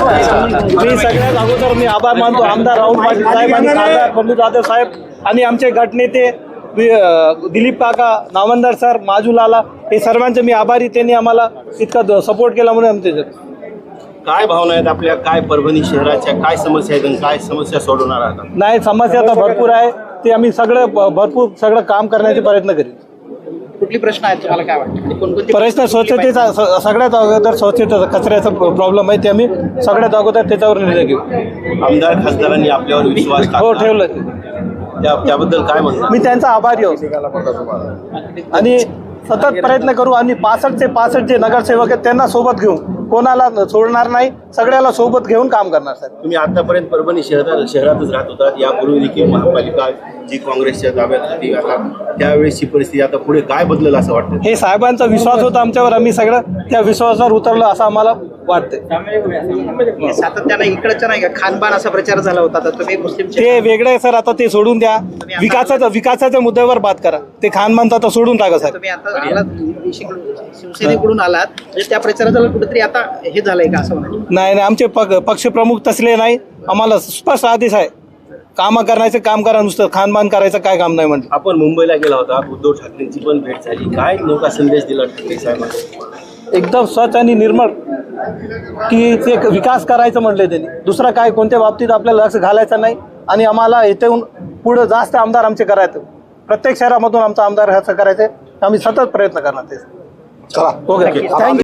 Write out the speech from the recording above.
मी सगळ्यात अगोदर मी आभार मानतो आमदार राहुल पाटील साहेब आणि खासदार बंडू जाधव साहेब आणि आमचे गटनेते दिलीप काका, नामंदार सर, माजूलाला हे सर्वांचे मी आभारी. त्यांनी आम्हाला इतका सपोर्ट केला म्हणून आमचे काय भावना आहेत आपल्या, काय परभणी शहराच्या काय समस्या आहेत आणि काय समस्या सोडवणार आहात? नाही, समस्या तर भरपूर आहे. ते आम्ही भरपूर सगळं काम करण्याचे प्रयत्न करीन. कुठली प्रश्न आहेत तुम्हाला काय वाटतं म्हणजे कोणकोणते प्रश्न स्वच्छतेचा सगळ्यात अगोदर स्वच्छता कचऱ्याचा प्रॉब्लेम आहे ते आम्ही सगळ्यात अगोदर त्याच्यावर निर्णय घेऊ. आमदार खासदारांनी आपल्यावर विश्वास हो टाकला. ठेवलं. त्याबद्दल काय म्हणतात? मी त्यांचा आभारी आहे आणि सतत प्रयत्न करू आणि 65 जे नगरसेवक आहेत त्यांना सोबत घेऊन कोणाला सोडणार नाही, सगळ्याला सोबत घेऊन काम करणार साहेब. तुम्ही आतापर्यंत परभणी शहरातच राहत होतात. यापूर्वी देखील महापालिका जी काँग्रेसच्या ताब्यात होती, आता त्यावेळेसची परिस्थिती आता पुढे काय बदलेल असं वाटतं? हे साहेबांचा विश्वास होता आमच्यावर, आम्ही सगळं त्या विश्वासावर उतरलं असं आम्हाला वाटतंय. सातत्यानं इकडच्या नाही का खानपान असा प्रचार झाला होता, तर तुम्ही मुस्लिम ते वेगळं आहे सर, आता ते सोडून द्या. विकासाच्या मुद्द्यावर बात करा. ते खानमानचं आता सोडून टाका सर. तुम्ही आता आलात शिवसेनेकडून आलात म्हणजे त्या प्रचाराला कुठेतरी आता हे झालंय का असं म्हणायचं? नाही, आमचे पक्षप्रमुख तसले नाही. आम्हाला स्पष्ट आदेश आहे, काम करायचं काम करा, नुसतं खानपान करायचं काय काम नाही म्हणलं. आपण मुंबईला गेला होता, उद्धव ठाकरेंची पण भेट झाली. काय नौका संदेश दिला ठाकरे साहेबांना? एकदम स्वच्छ आणि निर्मळ की ते विकास करायचं म्हणले त्यांनी. दुसरा काय कोणत्या बाबतीत आपल्याला लक्ष घालायचं नाही आणि आम्हाला इथून पुढं जास्त आमदार आमचे करायचं. प्रत्येक शहरामधून आमचा आमदार ह्याचं करायचं. आम्ही सतत प्रयत्न करणार ते. Okay, thank you.